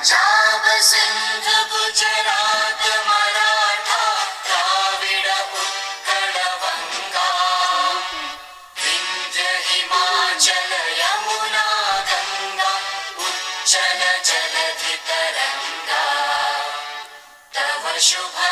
पंजाब सिंध गुजरात मराठा द्राविड उत्कल गंगा विंध्य हिमाचल यमुना गंगा उच्चल जलधि तरंगा तव शुभ